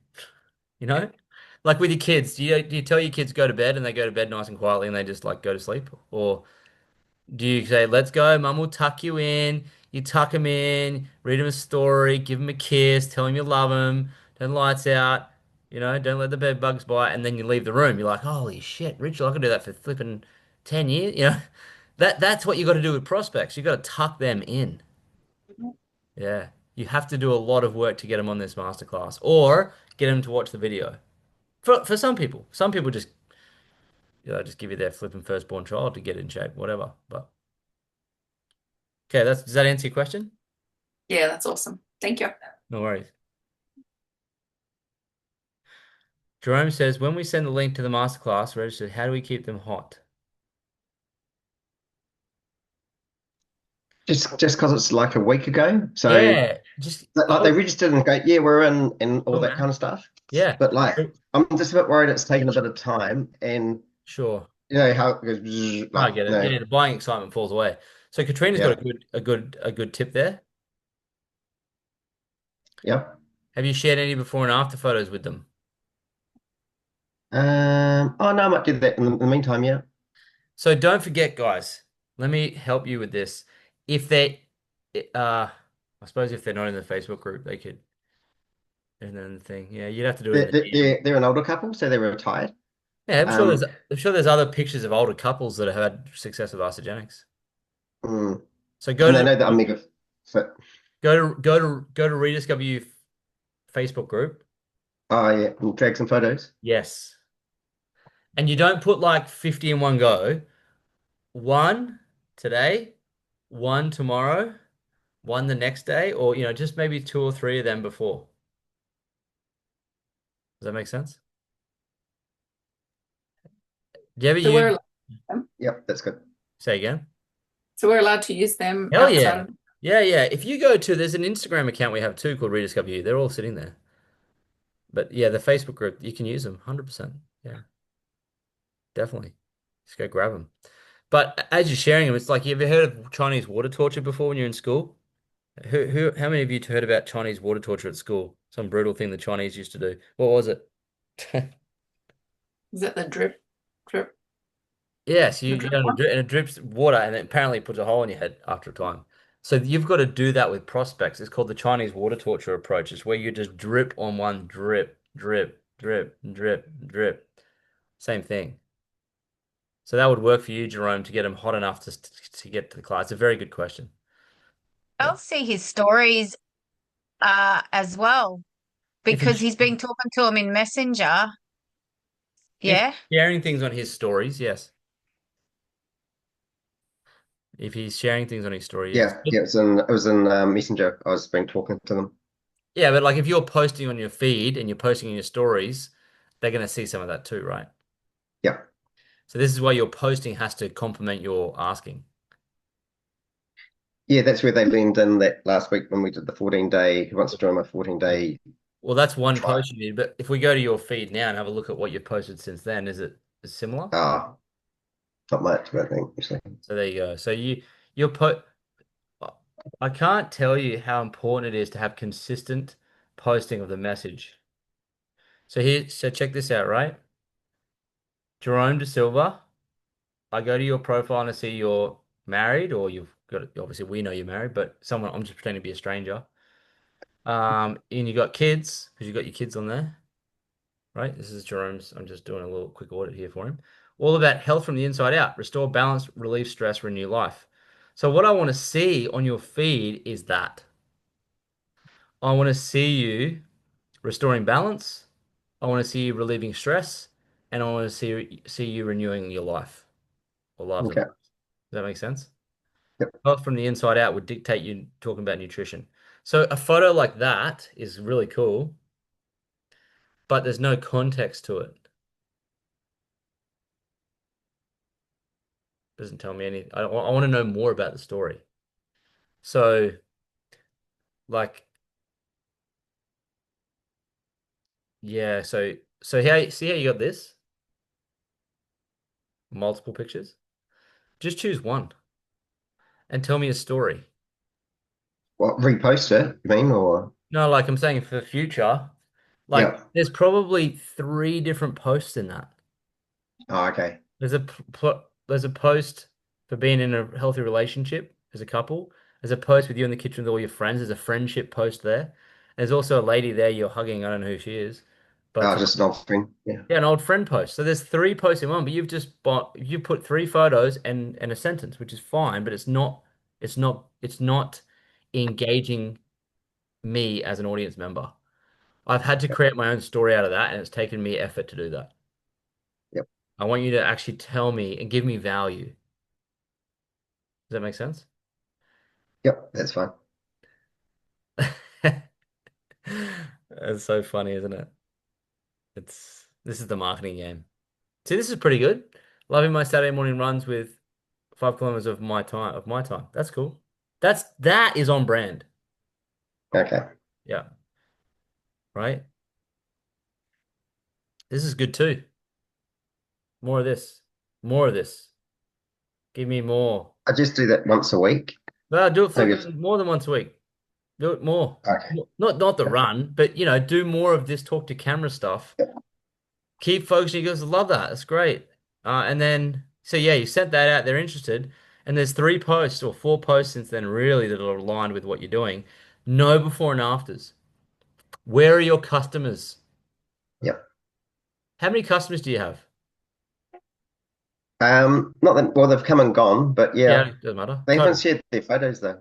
you know? Like with your kids, do you tell your kids go to bed and they go to bed nice and quietly and they just like go to sleep? Or do you say, let's go, mum will tuck you in, you tuck them in, read them a story, give them a kiss, tell them you love them, turn the lights out, don't let the bed bugs bite, and then you leave the room. You're like, holy shit, Rachel, I could do that for flipping 10 years. That's what you got to do with prospects. You got to tuck them in. Yeah. You have to do a lot of work to get them on this masterclass or get them to watch the video. For some people. Some people just give you their flipping firstborn child to get in shape, whatever. But okay, does that answer your question? Yeah, that's awesome. Thank you. No worries. Jerome says, when we send the link to the masterclass registered, how do we keep them hot? Just because it's like a week ago. So Yeah, like they registered and go, yeah, we're in and all Cool, that man. kind of stuff. Yeah. But like I'm just a bit worried it's taken a bit of time and Sure. you know how it goes bzzz, I like, get it. no. Yeah, the buying excitement falls away. So Katrina's Yeah. got a good tip there. Yeah. Have you shared any before and after photos with them? Oh no, I might do that in the meantime, yeah. So don't forget, guys, let me help you with this. If I suppose if they're not in the Facebook group, they could. And then the thing, yeah, you'd have to do it in the DM. They're an older couple, so they're retired. Yeah, I'm sure there's other pictures of older couples that have had success with Isogenics. So go And to they know that I'm mega fit. go to Rediscover You Facebook group. Oh yeah, and drag some photos. Yes. And you don't put like 50 in one go. One today, one tomorrow, one the next day, or just maybe 2 or 3 of them before. Does that make sense? Do you ever So use? we're allowed them? Yep, that's good. Say again. So we're allowed to use them Hell outside yeah. of Yeah. If you there's an Instagram account we have too called Rediscover You. They're all sitting there. But yeah, the Facebook group, you can use them 100%. Yeah, definitely. Just go grab them. But as you're sharing them, it's like, you ever heard of Chinese water torture before when you're in school? How many of you heard about Chinese water torture at school? Some brutal thing the Chinese used to do. What was it? Is that the drip? Yes, you drip and one? it drips water and it apparently puts a hole in your head after a time. So you've got to do that with prospects. It's called the Chinese water torture approach. It's where you just drip on one drip, drip, drip, drip, drip. Same thing. So that would work for you, Jerome, to get them hot enough to get to the class. It's a very good question. I'll see his stories as well because he's been talking to him in Messenger. Yeah. Sharing things on his stories, yes. If he's sharing things on his story, yes. Yeah, it was in Messenger. I was been talking to them. Yeah, but like if you're posting on your feed and you're posting in your stories, they're going to see some of that too, right? Yeah. So this is why your posting has to complement your asking. Yeah, that's where they leaned in that last week when we did the 14-day. Who wants to join my 14-day? Well, that's one post you did, but if we go to your feed now and have a look at what you've posted since then, is it similar? Not much, I think, actually. So there you go. So you'll put. I can't tell you how important it is to have consistent posting of the message. So check this out, right? Jerome De Silva. I go to your profile and I see you're married, or you've got, obviously we know you're married, but I'm just pretending to be a stranger. And you got kids, because you got your kids on there, right? This is Jerome's. I'm just doing a little quick audit here for him. All about health from the inside out, restore balance, relieve stress, renew life. So what I want to see on your feed is that. I want to see you restoring balance. I want to see you relieving stress, and I want to see you renewing your life or lives. Okay. Does that make sense? Yep. Health from the inside out would dictate you talking about nutrition. So a photo like that is really cool, but there's no context to it. Doesn't tell me anything. I want to know more about the story. So, like, yeah. So see how you got this? Multiple pictures. Just choose one, and tell me a story. What, repost it, you mean, or? No, like I'm saying for the future, Like Yeah. there's probably 3 different posts in that. Oh, okay. There's a post for being in a healthy relationship as a couple. There's a post with you in the kitchen with all your friends. There's a friendship post there. There's also a lady there you're hugging. I don't know who she is, but Oh, just an old friend. Yeah. yeah, an old friend post. So there's 3 posts in one, but you put 3 photos and a sentence, which is fine, but it's not engaging me as an audience member. I've had to create my own story out of that, and it's taken me effort to do that. Yep. I want you to actually tell me and give me value. Does that make sense? Yep, that's fine. It's so funny, isn't it? This is the marketing game. See, this is pretty good. Loving my Saturday morning runs with 5 kilometers of my time. That's cool. That is on brand. Okay. Yeah. Right? This is good too. More of this. More of this. Give me more. I just do that once a week. No, do it for Maybe more than once a week. Do it more. Okay. Not the run, but do more of this talk to camera stuff. Keep focusing. You guys love that. That's great. And then so yeah, you sent that out. They're interested, and there's 3 posts or 4 posts since then, really, that are aligned with what you're doing. No before and afters. Where are your customers? Yep. How many customers do you have? Not that well, they've come and gone, but yeah, Yeah, doesn't matter. they haven't Total. shared their photos though.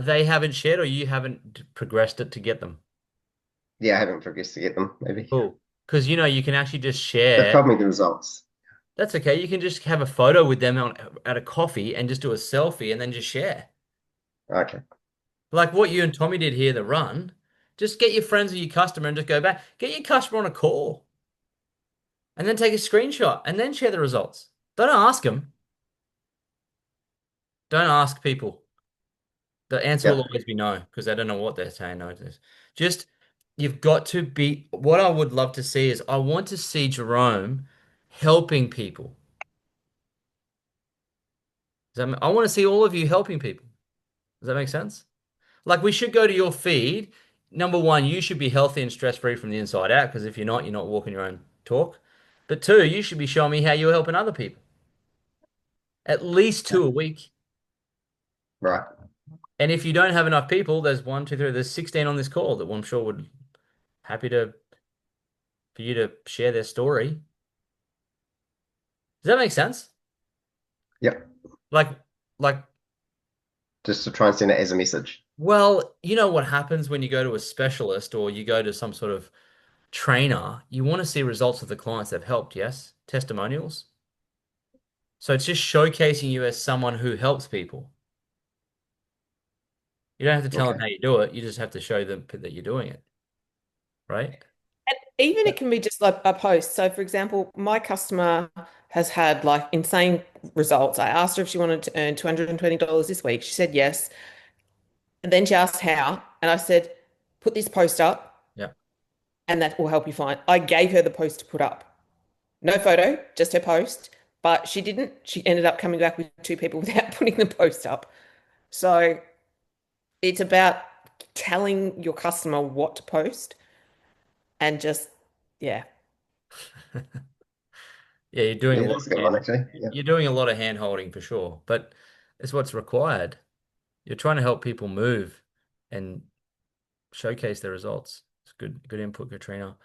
They haven't shared, or you haven't progressed it to get them. Yeah, I haven't progressed to get them, maybe. Cool. Because you can actually just They've share. told me the results. That's okay. You can just have a photo with them at a coffee and just do a selfie and then just share. Okay. Like what you and Tommy did here, the run. Just get your friends or your customer and just go back. Get your customer on a call. And then take a screenshot and then share the results. Don't ask them. Don't ask people. The answer will Yeah. always be no, because they don't know what they're saying no to this. Just, you've got to be, what I would love to see is I want to see Jerome helping people. I want to see all of you helping people. Does that make sense? Like we should go to your feed. Number one, you should be healthy and stress-free from the inside out, because if you're not walking your own talk. But 2, you should be showing me how you're helping other people. At least 2 a week. Right. And if you don't have enough people, there's 1, 2, 3, there's 16 on this call that I'm sure would happy for you to share their story. Does that make sense? Yep. Like Just to try and send it as a message. well, you know what happens when you go to a specialist or you go to some sort of trainer, you want to see results of the clients they've helped, yes? Testimonials. So it's just showcasing you as someone who helps people. You don't have to tell them Okay. how you do it. You just have to show them that you're doing it. Right? And even it can be just like a post. So, for example, my customer has had like insane results. I asked her if she wanted to earn $220 this week. She said yes. And then she asked how. And I said, put this post up Yeah. and that will help you find. I gave her the post to put up. No photo, just her post. But she didn't. She ended up coming back with 2 people without putting the post up. So it's about telling your customer what to post and just, yeah. Yeah, you're doing a Yeah, lot that's a of good one, actually. Yeah. you're doing a lot of hand holding for sure, but it's what's required. You're trying to help people move and showcase their results. It's good input, Katrina.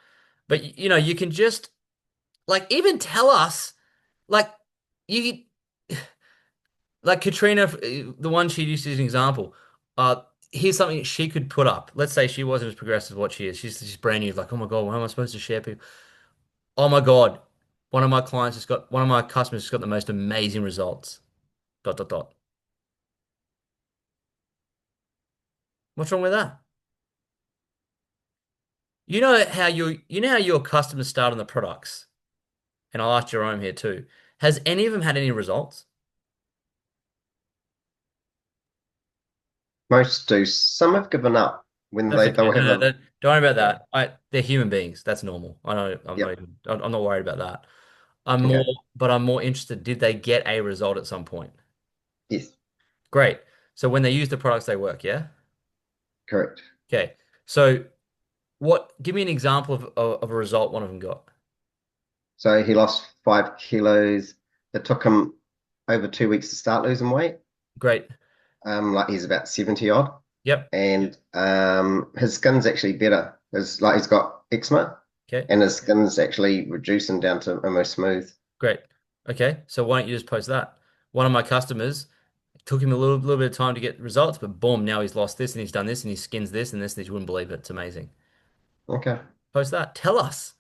But you can just like even tell us, like you like Katrina, the one she used as an example. Here's something she could put up. Let's say she wasn't as progressive as what she is. She's brand new. Like, oh my God, how am I supposed to share people? Oh my God, one of my customers has got the most amazing results. ... What's wrong with that? You know how your customers start on the products, and I'll ask Jerome here too. Has any of them had any results? Most do. Some have given up when That's okay. they'll have No, a don't worry about that. They're human beings. That's normal. I know. Yep. I'm not worried about that. Okay. I'm more interested. Did they get a result at some point? Yes. Great. So when they use the products, they work. Yeah. Correct. Okay. So Give me an example of a result one of them got. So he lost 5 kilos. It took him over 2 weeks to start losing weight. Great. Like he's about 70 odd. Yep. And his skin's actually better. He's got eczema. Okay. And his skin's actually reducing down to almost smooth. Great. Okay. So why don't you just post that? One of my customers, it took him a little bit of time to get results, but boom, now he's lost this and he's done this and his skin's this and this, and you wouldn't believe it. It's amazing. Okay. Post that. Tell us.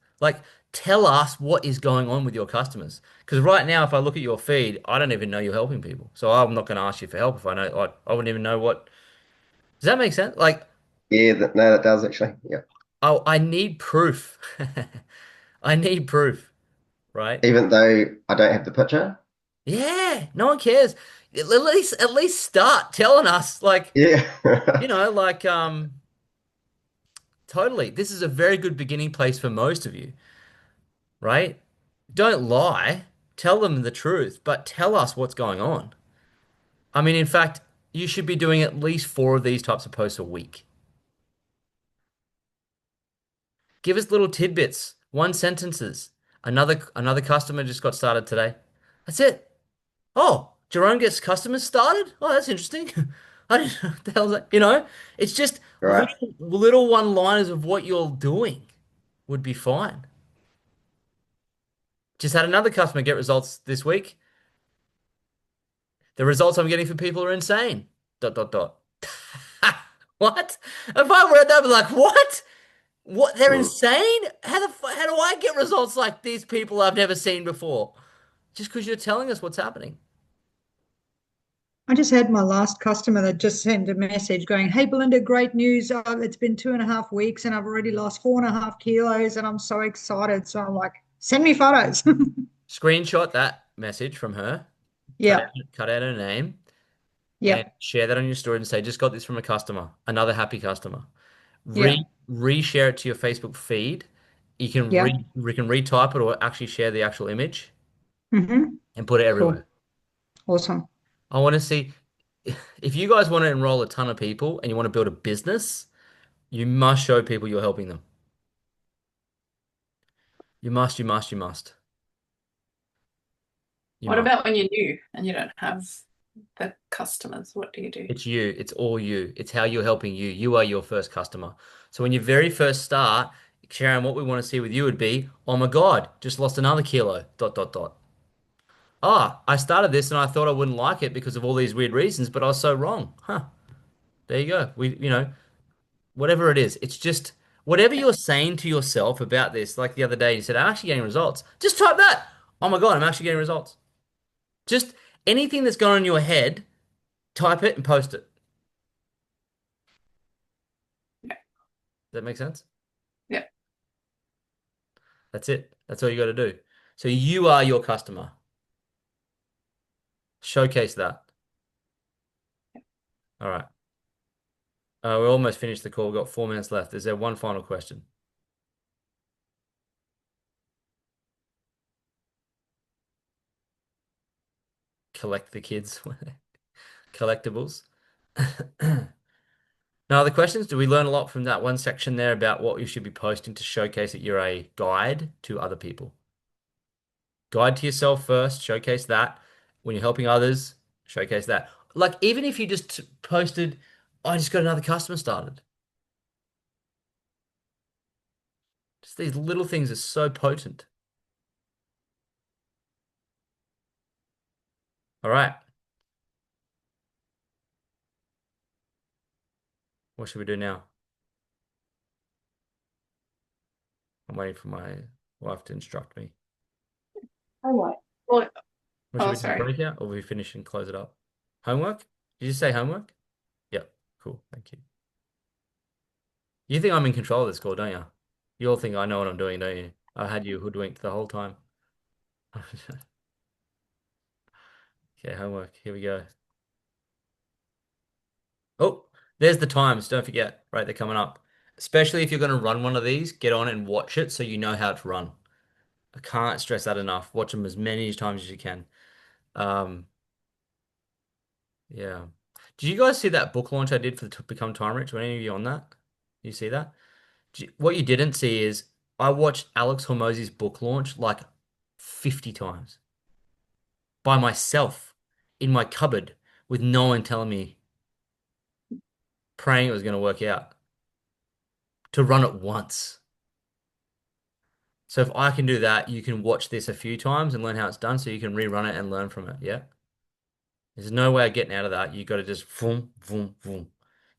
Tell us what is going on with your customers. Because right now, if I look at your feed, I don't even know you're helping people. So I'm not going to ask you for help if I know, I wouldn't even know what. Does that make sense? Yeah, no, that does actually. Yeah. Oh, I need proof. I need proof, right? Even though I don't have the picture. Yeah, no one cares. At least start telling us, Yeah. totally. This is a very good beginning place for most of you, right? Don't lie. Tell them the truth, but tell us what's going on. I mean, in fact, you should be doing at least 4 of these types of posts a week. Give us little tidbits, one sentences. Another customer just got started today. That's it. Oh, Jerome gets customers started? Oh, that's interesting. I didn't know what the hell's that. It's just Right. little one-liners of what you're doing would be fine. Just had another customer get results this week. The results I'm getting for people are insane. ... What? If I read that, I'd be like, what? What? They're insane? How do I get results like these people I've never seen before? Just because you're telling us what's happening. I just had my last customer that just sent a message going, "Hey, Belinda, great news. It's been 2.5 weeks and I've already lost 4.5 kilos and I'm so excited." So I'm like, send me photos. Screenshot that message from her. Yeah. Cut out her name. Yeah. And share that on your story and say, just got this from a customer, another happy customer. Yeah. Reshare it to your Facebook feed. You can Yeah. retype it or actually share the actual image Mm-hmm. and put it everywhere. Awesome. I want to see if you guys want to enroll a ton of people and you want to build a business, you must show people you're helping them. You must. What must. about when you're new and you don't have the customers? What do you do? It's you. It's all you. It's how you're helping you. You are your first customer. So when you very first start, Sharon, what we want to see with you would be, oh my God, just lost another kilo, ... Ah, I started this and I thought I wouldn't like it because of all these weird reasons, but I was so wrong. Huh. There you go. Whatever it is, it's just whatever you're saying to yourself about this. Like the other day, you said, I'm actually getting results. Just type that. Oh my God, I'm actually getting results. Just anything that's going on in your head, type it and post it. Yeah. Does that make sense? Yeah. That's it. That's all you got to do. So you are your customer. Showcase that. All right. We're almost finished the call. We've got 4 minutes left. Is there one final question? Collect the kids. Collectibles. Now, other questions? Do we learn a lot from that one section there about what you should be posting to showcase that you're a guide to other people? Guide to yourself first, showcase that. When you're helping others, showcase that. Like, even if you just posted, I just got another customer started. Just these little things are so potent. All right. What should we do now? I'm waiting for my wife to instruct me. All right. Well, What should we do? sorry. Break out or we finish and close it up? Homework? Did you say homework? Yep. Cool. Thank you. You think I'm in control of this call, don't you? You all think I know what I'm doing, don't you? I had you hoodwinked the whole time. Okay, homework. Here we go. Oh, there's the times. Don't forget. Right, they're coming up. Especially if you're going to run one of these, get on and watch it so you know how to run. I can't stress that enough. Watch them as many times as you can. Yeah. Did you guys see that book launch I did for the Become Time Rich? Were any of you on that? You see that? What you didn't see is I watched Alex Hormozi's book launch like 50 times by myself in my cupboard with no one telling me, praying it was going to work out, to run it once. So if I can do that, you can watch this a few times and learn how it's done so you can rerun it and learn from it. Yeah. There's no way of getting out of that. You got to just boom, boom, boom.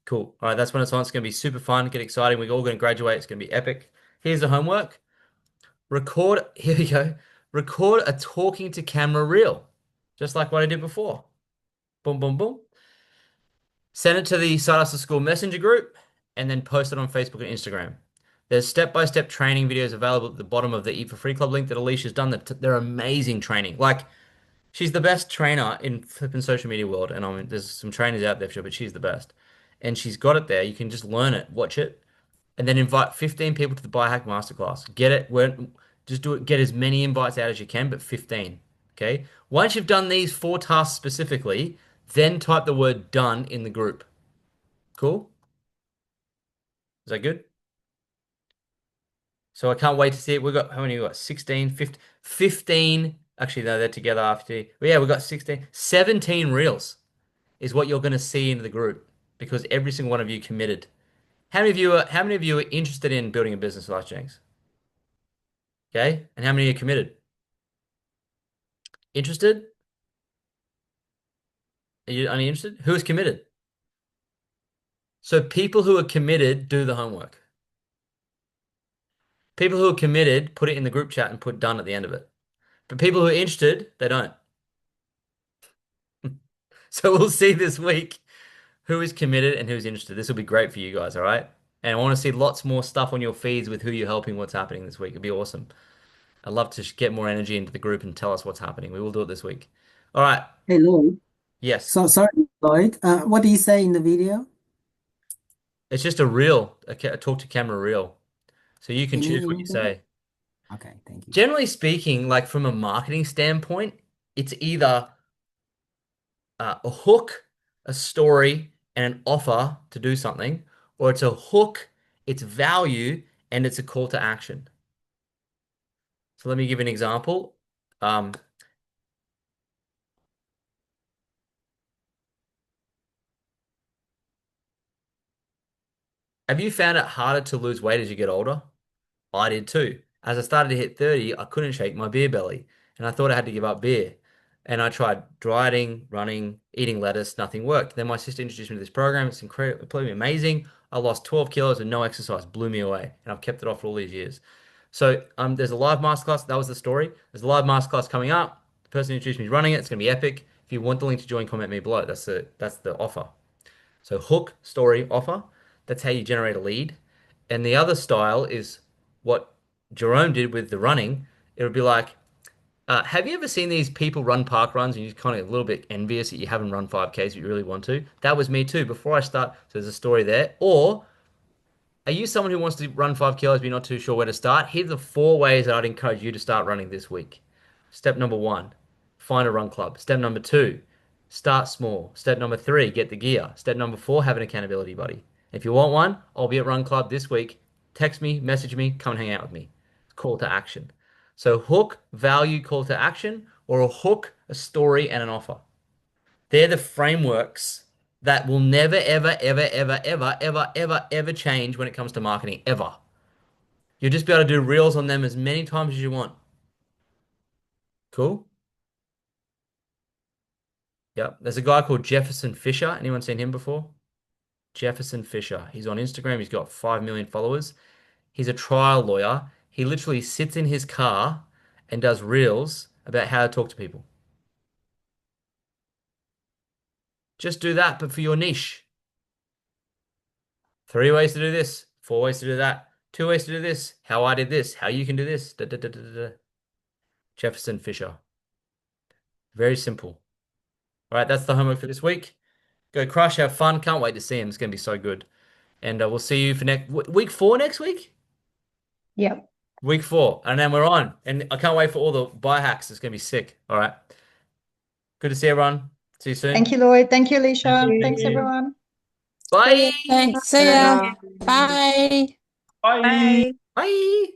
Cool. All right, that's when it's on. It's going to be super fun, get exciting. We're all going to graduate. It's going to be epic. Here's the homework. Record, here we go. Record a talking to camera reel, just like what I did before. Boom, boom, boom. Send it to the Side Hustle School Messenger group and then post it on Facebook and Instagram. There's step-by-step training videos available at the bottom of the Eat for Free Club link that Alicia's done. They're amazing training. Like, she's the best trainer in flipping social media world. And I mean, there's some trainers out there for sure, but she's the best. And she's got it there. You can just learn it, watch it, and then invite 15 people to the Biohack Masterclass. Get it. Just do it. Get as many invites out as you can, but 15. Okay. Once you've done these 4 tasks specifically, then type the word done in the group. Cool? Is that good? So I can't wait to see it. We've got, how many we got? 16, 15, 15. Actually, no, they're together after. But yeah, we've got 16, 17 reels is what you're going to see into the group because every single one of you committed. How many of you are interested in building a business like Jenks? Okay. And how many are committed? Interested? Are you only interested? Who is committed? So people who are committed do the homework. People who are committed put it in the group chat and put done at the end of it. But people who are interested, they don't. So we'll see this week who is committed and who's interested. This will be great for you guys, all right? And I want to see lots more stuff on your feeds with who you're helping, what's happening this week. It'd be awesome. I'd love to get more energy into the group and tell us what's happening. We will do it this week. All right. Hey, Lloyd. Yes. So sorry, Lloyd. What do you say in the video? It's just a reel, a talk to camera reel. So you can choose what you say. Okay, thank you. Generally speaking, like from a marketing standpoint, it's either a hook, a story, and an offer to do something, or it's a hook, it's value, and it's a call to action. So let me give you an example. Have you found it harder to lose weight as you get older? I did too. As I started to hit 30, I couldn't shake my beer belly, and I thought I had to give up beer. And I tried dieting, running, eating lettuce, nothing worked. Then my sister introduced me to this program. It's incredibly amazing. I lost 12 kilos and no exercise, blew me away. And I've kept it off for all these years. So there's a live masterclass. That was the story. There's a live masterclass coming up. The person who introduced me is running it. It's going to be epic. If you want the link to join, comment me below. That's the offer. So hook, story, offer. That's how you generate a lead. And the other style is what Jerome did with the running. It would be like, have you ever seen these people run park runs and you're kind of a little bit envious that you haven't run 5Ks but you really want to? That was me too. Before I start, so there's a story there. Or are you someone who wants to run 5 kilos but you're not too sure where to start? Here's the 4 ways that I'd encourage you to start running this week. Step number 1, find a run club. Step number 2, start small. Step number 3, get the gear. Step number 4, have an accountability buddy. If you want one, I'll be at Run Club this week. Text me, message me, come and hang out with me. Call to action. So hook, value, call to action, or a hook, a story, and an offer. They're the frameworks that will never, ever, ever, ever, ever, ever, ever, ever change when it comes to marketing, ever. You'll just be able to do reels on them as many times as you want. Cool? Yep. There's a guy called Jefferson Fisher. Anyone seen him before? Jefferson Fisher. He's on Instagram. He's got 5 million followers. He's a trial lawyer. He literally sits in his car and does reels about how to talk to people. Just do that, but for your niche. 3 ways to do this, 4 ways to do that, 2 ways to do this, how I did this, how you can do this. Da, da, da, da, da. Jefferson Fisher. Very simple. All right, that's the homework for this week. Go crush, have fun. Can't wait to see him. It's going to be so good. And we'll see you for week 4 next week. Yep. Week 4, and then we're on. And I can't wait for all the biohacks. It's going to be sick. All right. Good to see everyone. See you soon. Thank you, Lloyd. Thank you, Alicia. Thank Thanks, you. everyone. Bye. Thanks. See ya. Bye. Bye. Bye.